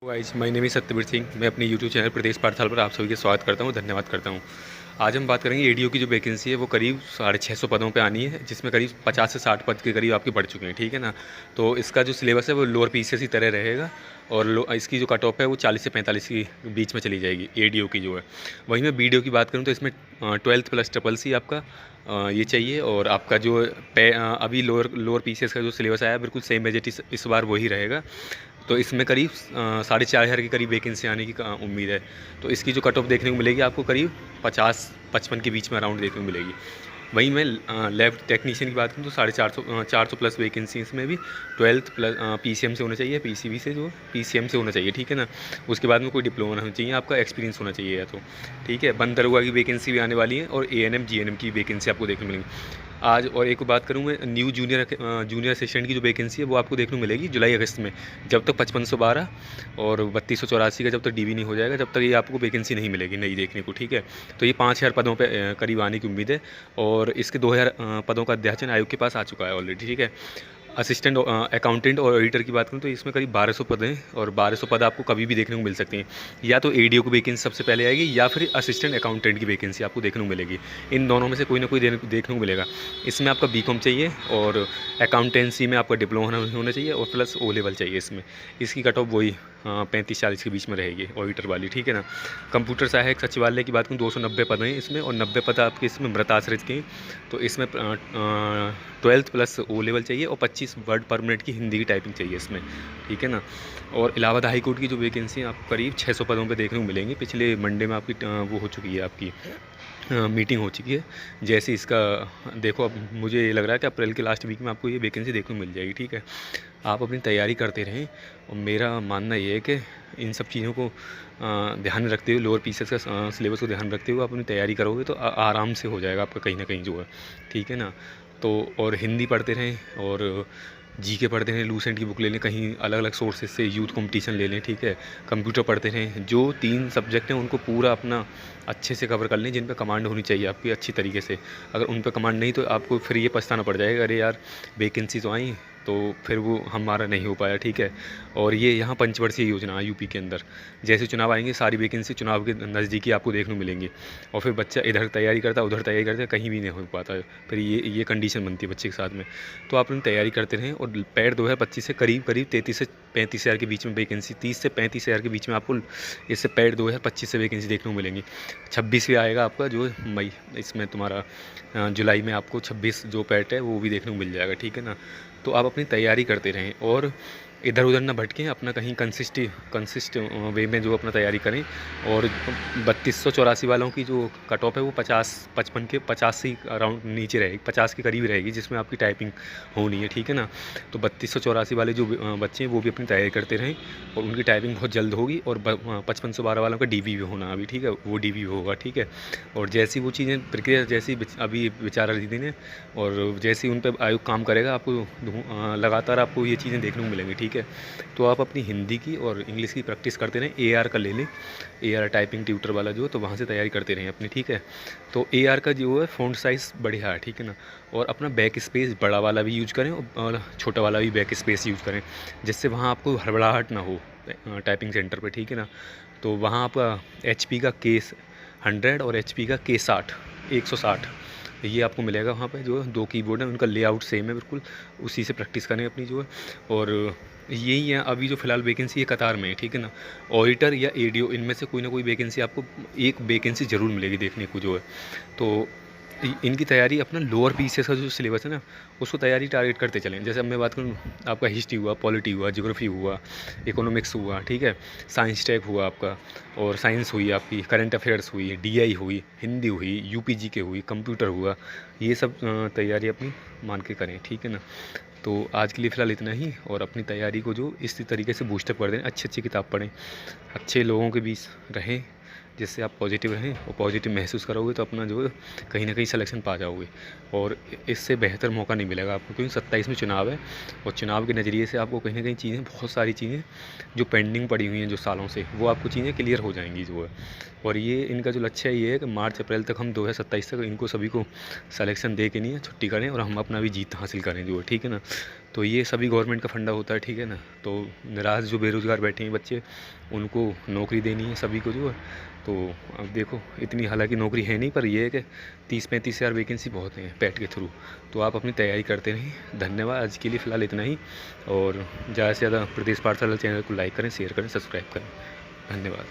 Guys, my name is Satyaveer Singh. मैं अपने YouTube channel प्रदेश पाठशाल पर आप सभी का स्वागत करता हूं, धन्यवाद करता हूं। आज हम बात करेंगे एडीओ की जो वैकेंसी है वो करीब 650 पदों पे आनी है, जिसमें करीब 50 से 60 पद के करीब आपके बढ़ चुके हैं, ठीक है ना। तो इसका जो सिलेबस है वो लोअर पीसीएस की तरह रहेगा और इसकी जो कट ऑफ है वो 40 से 45 के बीच में चली जाएगी एडीओ की जो है। वहीं मैं बीडीओ की बात करूँ तो इसमें 12th प्लस ट्रिपल सी आपका ये चाहिए और आपका जो अभी लोअर पीसीएस का जो सिलेबस आया है बिल्कुल सेम बजट इस बार वही रहेगा। तो इसमें करीब 4,500 के करीब वैकेंसी आने की उम्मीद है। तो इसकी जो कट ऑफ देखने को मिलेगी आपको करीब 50-55 के बीच में अराउंड देखने को मिलेगी। वहीं मैं लैब टेक्नीशियन की बात करूँ तो 450 प्लस वैकेंसी इसमें भी 12th प्लस पीसीएम से होना चाहिए, पीसीबी से जो पीसीएम से होना चाहिए, ठीक है ना। उसके बाद में कोई डिप्लोमा होना चाहिए, आपका एक्सपीरियंस होना चाहिए या तो, ठीक है। बंद दरोगा की वैकेंसी भी आने वाली है और एएनएम जीएनएम की वैकेंसी आपको देखने को मिलेंगी आज। और एक बात करूँ मैं न्यू जूनियर असिस्टेंट की जो वैकेंसी है वो आपको देखने को मिलेगी जुलाई अगस्त में, जब तक 5512 और 3284 का जब तक डीवी नहीं हो जाएगा तब तक ये आपको वैकेंसी नहीं मिलेगी नई देखने को, ठीक है। तो ये 5000 पदों पे करीब आने की उम्मीद है और इसके 2000 पदों का अध्याचन आयोग के पास आ चुका है ऑलरेडी, ठीक है। असिस्टेंट अकाउंटेंट और ऑडिटर की बात करूँ तो इसमें करीब 1200 पद हैं और 1200 पद आपको कभी भी देखने को मिल सकती हैं। या तो एडीओ की वैकेंसी सबसे पहले आएगी या फिर असिस्टेंट अकाउंटेंट की वैकेंसी आपको देखने को मिलेगी। इन दोनों में से कोई ना कोई देखने को मिलेगा। इसमें आपका बीकॉम चाहिए और अकाउंटेंसी में आपका डिप्लोमा होना चाहिए और प्लस ओ लेवल चाहिए इसमें। इसकी कट ऑफ वही 35-40 के बीच में रहेगी ऑडिटर वाली, ठीक है ना। कंप्यूटर सहायक सचिवालय की बात करूँ 290 पद हैं इसमें और 90 पद आपके इसमें मृत आश्रित के। तो इसमें 12th प्लस ओ लेवल चाहिए और 25 वर्ड पर मिनट की हिंदी की टाइपिंग चाहिए इसमें, ठीक है ना। और इलाहाबाद हाई कोर्ट की जो वैकेंसी आपको करीब 600 पदों पे देखने को मिलेंगी। पिछले मंडे में आपकी वो हो चुकी है, आपकी मीटिंग हो चुकी है। जैसे इसका देखो, अब मुझे ये लग रहा है कि अप्रैल के लास्ट वीक में आपको ये वैकेंसी देखने को मिल जाएगी, ठीक है। आप अपनी तैयारी करते रहें और मेरा मानना ये है कि इन सब चीज़ों को ध्यान में रखते हुए, लोअर पीसीएस का सिलेबस को ध्यान में रखते हुए आप अपनी तैयारी करोगे तो आराम से हो जाएगा आपका कहीं ना कहीं जो है, ठीक है ना। तो और हिंदी पढ़ते रहें और जीके पढ़ते रहें, लूसेंट की बुक ले लें, कहीं अलग अलग सोर्सेज से यूथ कंपटीशन ले लें, ठीक है। कंप्यूटर पढ़ते रहें, जो 3 सब्जेक्ट हैं उनको पूरा अपना अच्छे से कवर कर लें, जिन पे कमांड होनी चाहिए आपकी अच्छी तरीके से। अगर उन पे कमांड नहीं तो आपको फिर ये पछताना पड़ जाएगा, अरे यार वैकेंसी तो आई तो फिर वो हमारा नहीं हो पाया, ठीक है। और ये यहाँ पंचवर्षीय योजना है यूपी के अंदर, जैसे चुनाव आएंगे सारी वैकेंसी चुनाव के नज़दीकी आपको देखने को मिलेंगी और फिर बच्चा इधर तैयारी करता है उधर तैयारी करता है, कहीं भी नहीं हो पाता है। फिर ये कंडीशन बनती है बच्चे के साथ में। तो आप अपनी तैयारी करते रहें और पैड 2025 से करीब 33 से 35 हज़ार के बीच में वैकेंसी, 30 से 35 हज़ार के बीच में आपको इससे पैड 2025 से वैकेंसी देखने को मिलेंगी। 26 भी आएगा आपका जो मई, इसमें तुम्हारा जुलाई में आपको 26 जो पैड है वो भी देखने को मिल जाएगा, ठीक है ना। तो आप अपनी तैयारी करते रहें और इधर उधर ना भटकें, अपना कहीं कंसिस्ट वे में जो अपना तैयारी करें। और 3284 वालों की जो कट ऑफ है वो 50-55 के 50 से अराउंड नीचे रहेगी, 50 के करीब रहेगी, जिसमें आपकी टाइपिंग होनी है, ठीक है ना। तो 3284 वाले जो बच्चे हैं वो भी अपनी तैयारी करते रहें और उनकी टाइपिंग बहुत जल्द होगी। और 5512 वालों का डीवी भी होना अभी, ठीक है, वो डीवी होगा, ठीक है। और जैसी वो चीज़ें प्रक्रिया जैसी अभी विचाराधीन है और जैसी उन पर आयोग काम करेगा आपको लगातार आपको ये चीज़ें देखने को मिलेंगी, ठीक है। तो आप अपनी हिंदी की और इंग्लिश की प्रैक्टिस करते रहें। एआर का ले लें, एआर टाइपिंग ट्यूटर वाला जो है, तो वहाँ से तैयारी करते रहें अपनी, ठीक है। तो एआर का जो है फ़ॉन्ट साइज़ बढ़िया है, ठीक है ना। और अपना बैक स्पेस बड़ा वाला भी यूज करें और छोटा वाला भी बैक स्पेस यूज करें, जिससे वहाँ आपको हड़बड़ाहट ना हो टाइपिंग सेंटर पर, ठीक है ना। तो वहाँ आपका HP का K100 और HP का K60 160 ये आपको मिलेगा वहाँ पे। जो 2 कीबोर्ड हैं उनका लेआउट सेम है बिल्कुल, उसी से प्रैक्टिस करें अपनी जो है। और यही है अभी जो फ़िलहाल वैकेंसी है कतार में है, ठीक है ना। ऑडिटर या एडीओ इनमें से कोई ना कोई वैकेंसी आपको एक वैकेंसी ज़रूर मिलेगी देखने को जो है। तो इनकी तैयारी अपना लोअर पीसीएस का जो सिलेबस है ना उसको तैयारी टारगेट करते चलें। जैसे अब मैं बात करूँ, आपका हिस्ट्री हुआ, पॉलिटी हुआ, ज्योग्राफी हुआ, इकोनॉमिक्स हुआ, ठीक है, साइंस टैग हुआ आपका, और साइंस हुई आपकी, करंट अफेयर्स हुई, डीआई हुई, हिंदी हुई, यूपीजी के हुई, कंप्यूटर हुआ, ये सब तैयारी अपनी मान के करें, ठीक है ना। तो आज के लिए फ़िलहाल इतना ही और अपनी तैयारी को जो इस तरीके से बूस्टअप कर दें, अच्छी अच्छी किताब पढ़ें, अच्छे लोगों के बीच रहें, जिससे आप पॉजिटिव रहें और पॉजिटिव महसूस करोगे तो अपना जो है कहीं ना कहीं सिलेक्शन पा जाओगे। और इससे बेहतर मौका नहीं मिलेगा आपको, क्योंकि 27 में चुनाव है और चुनाव के नज़रिए से आपको कहीं ना कहीं चीज़ें, बहुत सारी चीज़ें जो पेंडिंग पड़ी हुई हैं जो सालों से, वो आपको चीज़ें क्लियर हो जाएंगी जो है। और ये इनका जो लक्ष्य है ये है कि मार्च अप्रैल तक हम 2027 तक इनको सभी को सिलेक्शन दे के नहीं है छुट्टी करें और हम अपना भी जीत हासिल करें जो है, ठीक है ना। तो ये सभी गवर्नमेंट का फंडा होता है, ठीक है ना। तो निराश जो बेरोज़गार बैठे हैं बच्चे, उनको नौकरी देनी है सभी को जो है। तो अब देखो, इतनी हालांकि नौकरी है नहीं, पर ये है कि 30-35 हज़ार वैकेंसी बहुत हैं पैट के थ्रू। तो आप अपनी तैयारी करते रहें। धन्यवाद, आज के लिए फ़िलहाल इतना ही। और ज़्यादा से ज़्यादा प्रदेश पाठशाला चैनल को लाइक करें, शेयर करें, सब्सक्राइब करें। धन्यवाद।